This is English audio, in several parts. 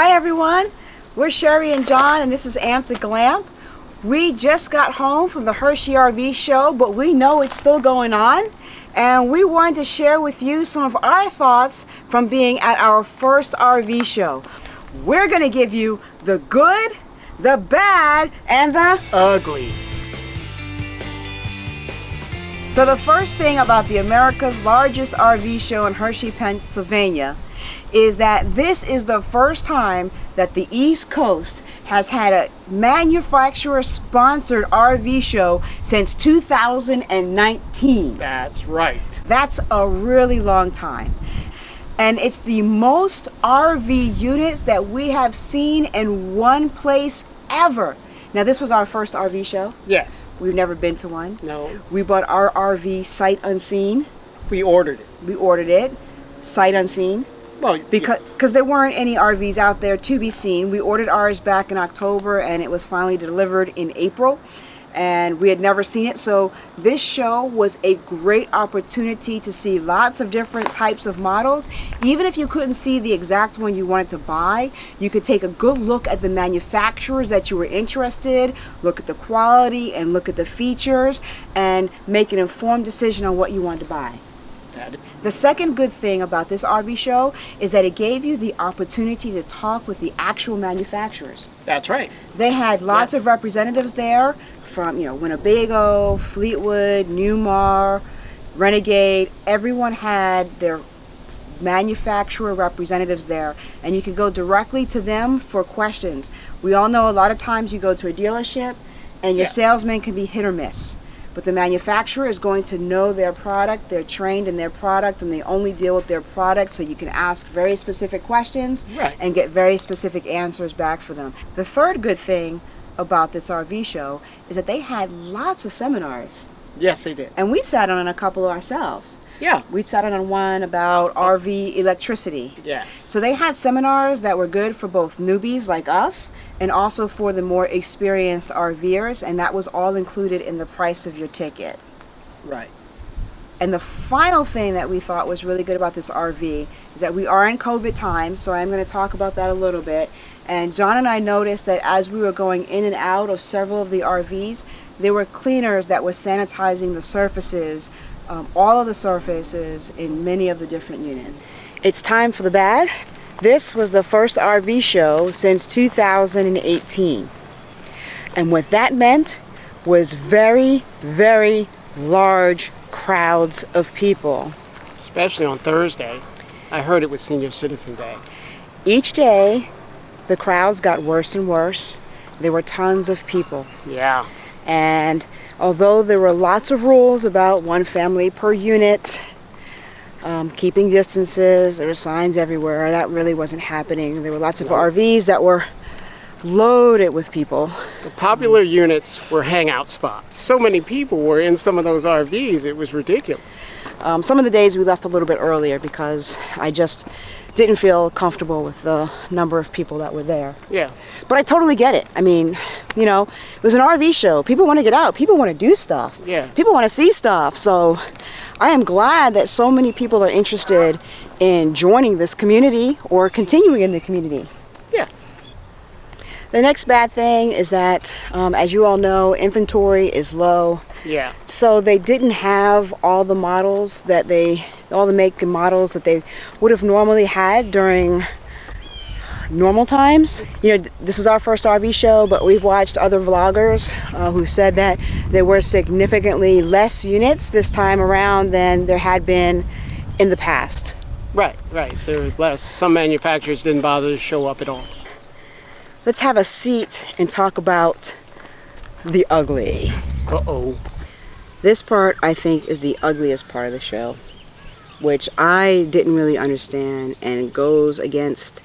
Hi everyone, we're Sherry and John and this is Amped at Glamp. We just got home from the Hershey RV show, but we know it's still going on. And we wanted to share with you some of our thoughts from being at our first RV show. We're going to give you the good, the bad, and the ugly. So the first thing about the America's largest RV show in Hershey, Pennsylvania is that this is the first time that the East Coast has had a manufacturer-sponsored RV show since 2019. That's right. That's a really long time. And it's the most RV units that we have seen in one place ever. Now, this was our first RV show. Yes. We've never been to one. No. We bought our RV sight unseen. We ordered it. We ordered it sight unseen. Well, because there weren't any RVs out there to be seen. We ordered ours back in October and it was finally delivered in April. And we had never seen it, so this show was a great opportunity to see lots of different types of models. Even if you couldn't see the exact one you wanted to buy, you could take a good look at the manufacturers that you were interested, look at the quality and look at the features, and make an informed decision on what you wanted to buy. The second good thing about this RV show is that it gave you the opportunity to talk with the actual manufacturers. That's right. They had lots of representatives there from, Winnebago, Fleetwood, Newmar, Renegade. Everyone had their manufacturer representatives there, and you could go directly to them for questions. We all know a lot of times you go to a dealership and your salesman can be hit or miss. But the manufacturer is going to know their product, they're trained in their product, and they only deal with their product, so you can ask very specific questions and get very specific answers back for them. The third good thing about this RV show is that they had lots of seminars. Yes, they did. And we sat on a couple ourselves. Yeah. We sat on one about RV electricity. Yes. So they had seminars that were good for both newbies like us and also for the more experienced RVers, and that was all included in the price of your ticket. Right. And the final thing that we thought was really good about this RV is that we are in COVID times, so I'm going to talk about that a little bit. And John and I noticed that as we were going in and out of several of the RVs, there were cleaners that were sanitizing the surfaces, all of the surfaces in many of the different units. It's time for the bad. This was the first RV show since 2018. And what that meant was very, very large crowds of people. Especially on Thursday. I heard it was Senior Citizen Day. Each day, the crowds got worse and worse. There were tons of people. Yeah. And although there were lots of rules about one family per unit, keeping distances, there were signs everywhere, that really wasn't happening. There were lots of RVs that were loaded with people. The popular units were hangout spots. So many people were in some of those RVs, it was ridiculous. Some of the days we left a little bit earlier because I just didn't feel comfortable with the number of people that were there. Yeah. But I totally get it. I mean, it was an RV show. People want to get out. People want to do stuff. Yeah. People want to see stuff. So I am glad that so many people are interested in joining this community or continuing in the community. Yeah. The next bad thing is that, as you all know, inventory is low. Yeah. So they didn't have all the models all the make and models that they would have normally had during normal times. This was our first RV show, but we've watched other vloggers who said that there were significantly less units this time around than there had been in the past. Right. There was less. Some manufacturers didn't bother to show up at all. Let's have a seat and talk about the ugly. Uh-oh. This part, I think, is the ugliest part of the show, which I didn't really understand, and it goes against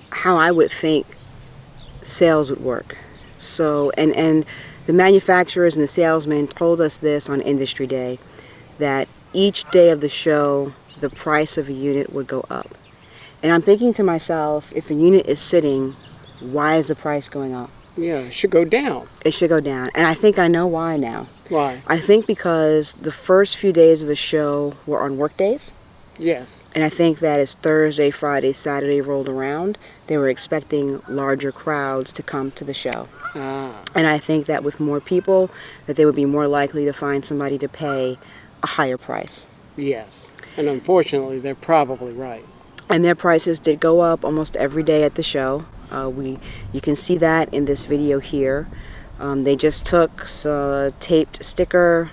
how I would think sales would work. So, and the manufacturers and the salesmen told us this on Industry Day, that each day of the show, the price of a unit would go up. And I'm thinking to myself, if a unit is sitting, why is the price going up? Yeah, it should go down. It should go down. And I think I know why now. Why? I think because the first few days of the show were on work days. Yes. And I think that as Thursday, Friday, Saturday rolled around, they were expecting larger crowds to come to the show. And I think that with more people, that they would be more likely to find somebody to pay a higher price. Yes. And unfortunately, they're probably right. And their prices did go up almost every day at the show. You can see that in this video here. They just took a taped sticker,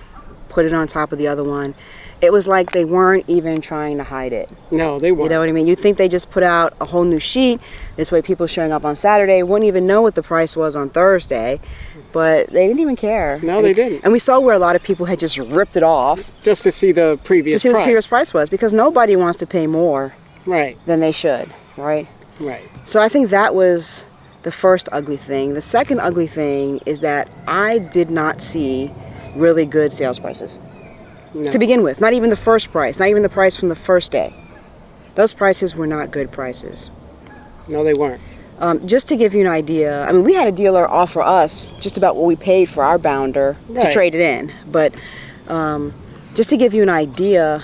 put it on top of the other one. It was like they weren't even trying to hide it. No, they weren't. You know what I mean? You'd think they just put out a whole new sheet. This way people showing up on Saturday wouldn't even know what the price was on Thursday. But they didn't even care. No, they didn't. And we saw where a lot of people had just ripped it off. Just to see the previous price. To see what the previous price was. Because nobody wants to pay more right. than they should, right? Right. So I think that was the first ugly thing. The second ugly thing is that I did not see really good sales prices. No. To begin with, not even the first price, not even the price from the first day. Those prices were not good prices. No, they weren't. Just to give you an idea, I mean, we had a dealer offer us just about what we paid for our bounder to Right. trade it in. But just to give you an idea,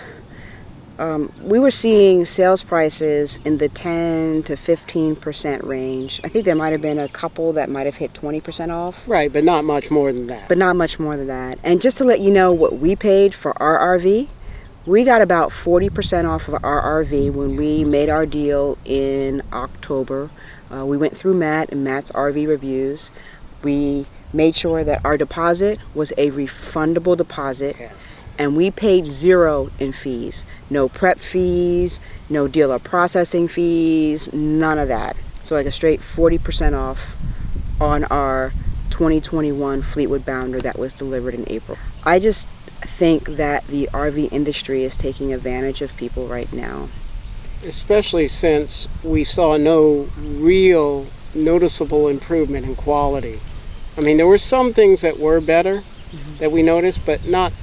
we were seeing sales prices in the 10 to 15% range. I think there might have been a couple that might have hit 20% off. Right, but not much more than that. But not much more than that. And just to let you know what we paid for our RV, we got about 40% off of our RV when we made our deal in October. We went through Matt and Matt's RV reviews. We made sure that our deposit was a refundable deposit. Yes. And we paid zero in fees. No prep fees, no dealer processing fees, none of that. So like a straight 40% off on our 2021 Fleetwood Bounder that was delivered in April. I just think that the RV industry is taking advantage of people right now. Especially since we saw no real noticeable improvement in quality. I mean, there were some things that were better that we noticed, but not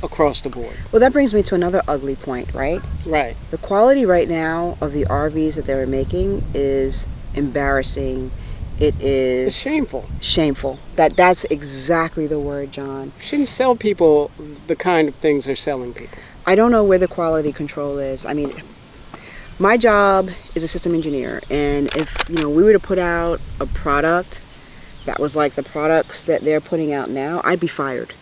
across the board. Well, that brings me to another ugly point, right? Right. The quality right now of the RVs that they're making is embarrassing. It is It's shameful. Shameful. That's exactly the word, John. You shouldn't sell people the kind of things they're selling people. I don't know where the quality control is. I mean, my job is a system engineer, and if we were to put out a product that was like the products that they're putting out now, I'd be fired.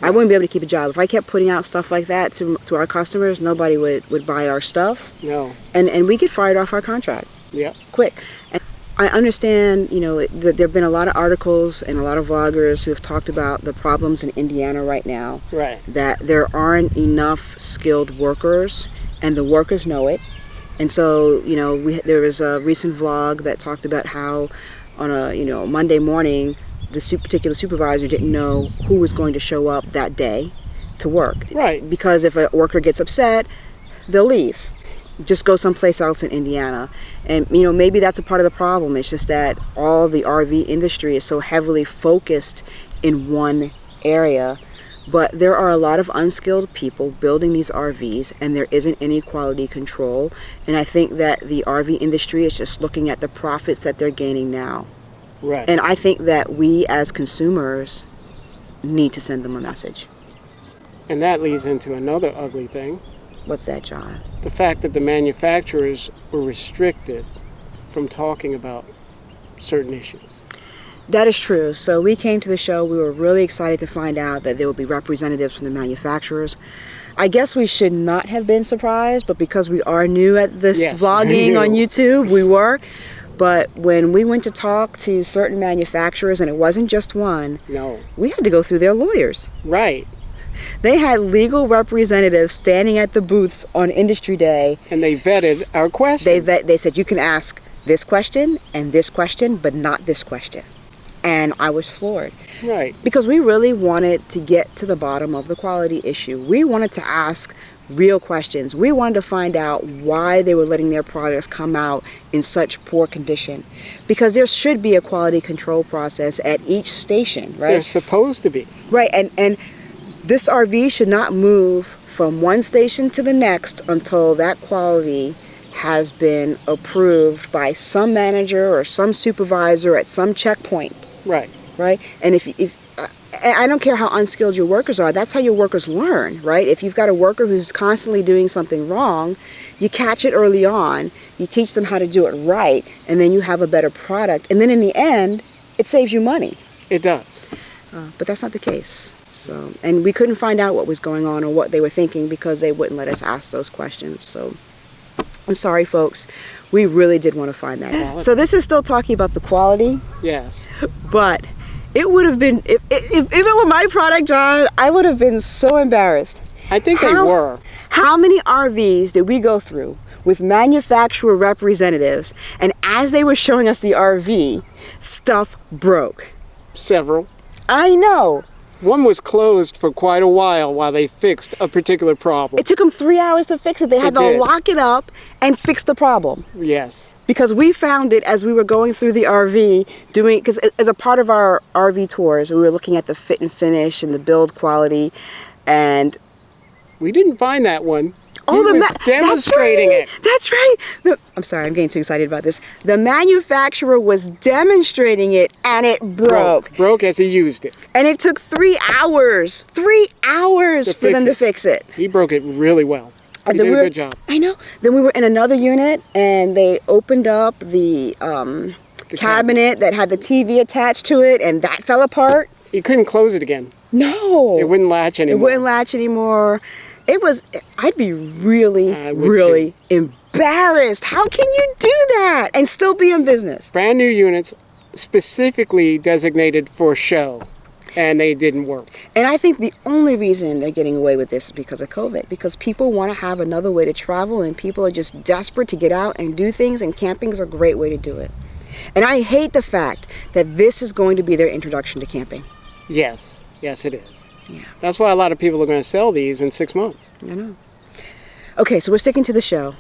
I wouldn't be able to keep a job. If I kept putting out stuff like that to our customers, nobody would buy our stuff. No. And we get fired off our contract. Yeah. Quick. And I understand, that there have been a lot of articles and a lot of vloggers who have talked about the problems in Indiana right now. Right. That there aren't enough skilled workers, and the workers know it. And so, there was a recent vlog that talked about how on a, Monday morning, the particular supervisor didn't know who was going to show up that day to work. Right. Because if a worker gets upset, they'll leave. Just go someplace else in Indiana. And, maybe that's a part of the problem. It's just that all the RV industry is so heavily focused in one area. But there are a lot of unskilled people building these RVs, and there isn't any quality control. And I think that the RV industry is just looking at the profits that they're gaining now. Right. And I think that we as consumers need to send them a message. And that leads into another ugly thing. What's that, John? The fact that the manufacturers were restricted from talking about certain issues. That is true. So we came to the show. We were really excited to find out that there would be representatives from the manufacturers. I guess we should not have been surprised, but because we are new at this vlogging on YouTube, we were. But when we went to talk to certain manufacturers, and it wasn't just one, No. we had to go through their lawyers. Right. They had legal representatives standing at the booths on Industry Day. And they vetted our question. They said, you can ask this question and this question, but not this question. And I was floored. Right. Because we really wanted to get to the bottom of the quality issue. We wanted to ask real questions. We wanted to find out why they were letting their products come out in such poor condition. Because there should be a quality control process at each station, right? They're supposed to be. Right, and this RV should not move from one station to the next until that quality has been approved by some manager or some supervisor at some checkpoint. Right. Right? And if I don't care how unskilled your workers are. That's how your workers learn, right? If you've got a worker who's constantly doing something wrong, you catch it early on, you teach them how to do it right, and then you have a better product. And then in the end, it saves you money. It does. But that's not the case. So, and we couldn't find out what was going on or what they were thinking because they wouldn't let us ask those questions. So I'm sorry, folks. We really did want to find that out. So this is still talking about the quality. Yes. But it would have been, if it were my product, John, I would have been so embarrassed. I think they were. How many RVs did we go through with manufacturer representatives, and as they were showing us the RV, stuff broke? Several. I know. One was closed for quite a while they fixed a particular problem. It took them 3 hours to fix it. They had to lock it up and fix the problem. Yes. Because we found it as we were going through the RV, because as a part of our RV tours, we were looking at the fit and finish and the build quality, and we didn't find that one. Oh, he was demonstrating it. That's right. I'm sorry, I'm getting too excited about this. The manufacturer was demonstrating it, and it broke. Broke as he used it. And it took 3 hours. 3 hours for them to fix it. He broke it really well. He did a good job. I know. Then we were in another unit, and they opened up the cabinet that had the TV attached to it, and that fell apart. You couldn't close it again. No. It wouldn't latch anymore. It wouldn't latch anymore. I'd be really embarrassed. How can you do that and still be in business? Brand new units specifically designated for show, and they didn't work. And I think the only reason they're getting away with this is because of COVID, because people want to have another way to travel, and people are just desperate to get out and do things, and camping is a great way to do it. And I hate the fact that this is going to be their introduction to camping. Yes, it is. Yeah. That's why a lot of people are going to sell these in 6 months. I know. Okay, so we're sticking to the show.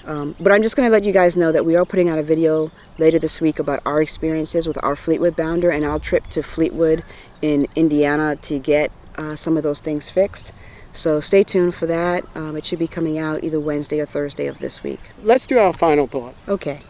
But I'm just going to let you guys know that we are putting out a video later this week about our experiences with our Fleetwood bounder and our trip to Fleetwood in Indiana to get some of those things fixed. So stay tuned for that. It should be coming out either Wednesday or Thursday of this week. Let's do our final thought. Okay.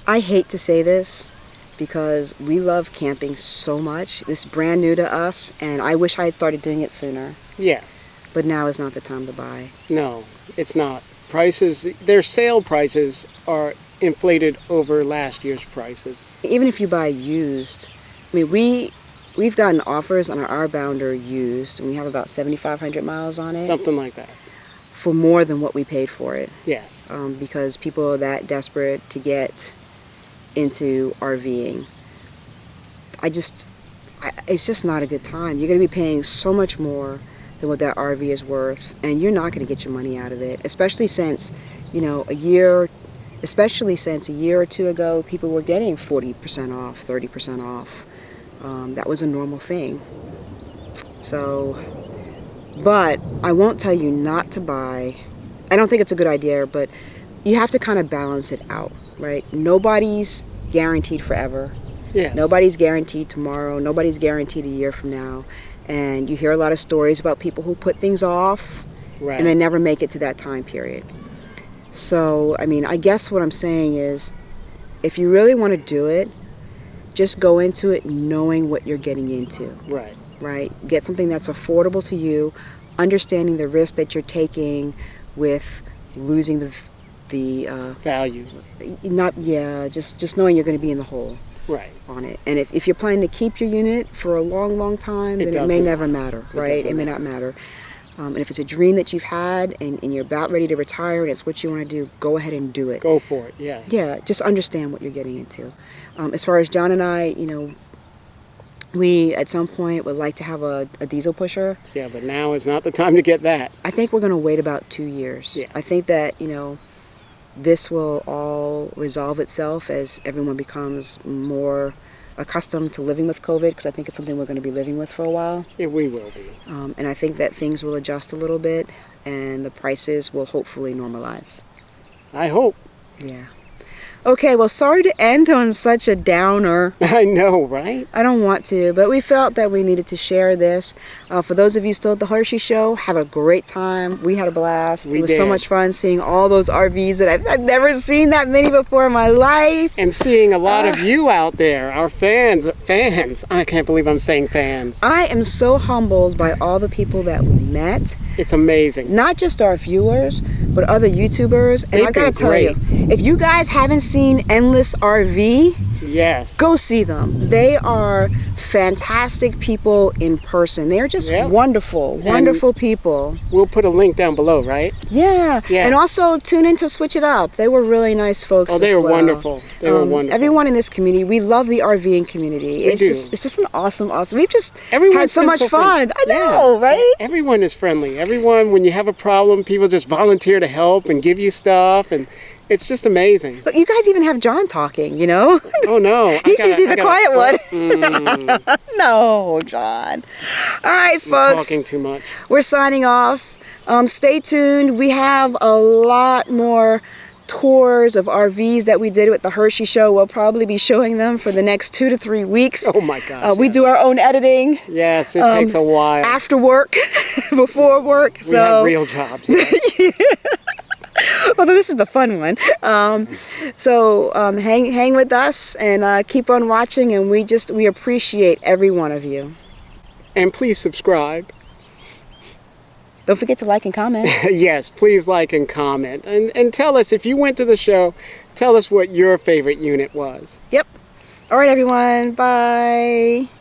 I hate to say this, because we love camping so much. It's brand new to us, and I wish I had started doing it sooner. Yes. But now is not the time to buy. No, it's not. Prices, their sale prices are inflated over last year's prices. Even if you buy used, I mean, we've gotten offers on our bounder used, and we have about 7,500 miles on it. Something like that. For more than what we paid for it. Yes. Because people are that desperate to get into RVing. It's just not a good time. You're going to be paying so much more than what that RV is worth, and you're not going to get your money out of it, especially since, a year or two ago, people were getting 40% off, 30% off. That was a normal thing. So, but I won't tell you not to buy. I don't think it's a good idea, but you have to kind of balance it out. Right? Nobody's guaranteed forever. Yes. Nobody's guaranteed tomorrow. Nobody's guaranteed a year from now. And you hear a lot of stories about people who put things off, right, and they never make it to that time period. So, I mean, I guess what I'm saying is, if you really want to do it, just go into it knowing what you're getting into. Right. Right? Get something that's affordable to you, understanding the risk that you're taking with losing the value. Just knowing you're going to be in the hole. Right. On it. And if you're planning to keep your unit for a long, long time, then it may never matter, right? It may not matter. And if it's a dream that you've had and you're about ready to retire and it's what you want to do, go ahead and do it. Go for it, yes. Yeah, just understand what you're getting into. As far as John and I, we at some point would like to have a diesel pusher. Yeah, but now is not the time to get that. I think we're going to wait about 2 years. Yeah. I think that, this will all resolve itself as everyone becomes more accustomed to living with COVID, because I think it's something we're going to be living with for a while. Yeah, we will be. And I think that things will adjust a little bit, and the prices will hopefully normalize. I hope. Yeah. Okay, well, sorry to end on such a downer. I know, right? I don't want to, but we felt that we needed to share this. For those of you still at the Hershey show, have a great time. We had a blast. We It was so did. much fun seeing all those RVs that I've never seen that many before in my life. And seeing a lot of you out there, our fans. I can't believe I'm saying fans. I am so humbled by all the people that we met. It's amazing. Not just our viewers, but other YouTubers. And They've I gotta been tell great. you, if you guys haven't seen Endless RV, Yes. go see them. They are fantastic people in person. They're just Yep. wonderful, wonderful people. We'll put a link down below, right? Yeah. Yeah. And also tune in to Switch It Up. They were really nice folks. Oh, they as were well. wonderful. They were wonderful. Everyone in this community, we love the RVing community. We do. It's just an awesome. We've just Everyone's had so been much so fun. friendly. I know, right? Everyone is friendly. Everyone, when you have a problem, people just volunteer to help and give you stuff, and it's just amazing. Look, you guys even have John talking, you know? Oh no. He's usually the quiet one. Mm, No, John. All right, I'm folks. talking too much. We're signing off. Stay tuned. We have a lot more tours of RVs that we did with the Hershey show. We'll probably be showing them for the next 2 to 3 weeks. Oh my gosh. We yes. do our own editing Yes, it takes a while. after work, before work. We have real jobs. Yes. Although this is the fun one. Hang with us and keep on watching, and we appreciate every one of you. And please subscribe. Don't forget to like and comment. Yes, please like and comment. And tell us, if you went to the show, tell us what your favorite unit was. Yep. All right, everyone. Bye.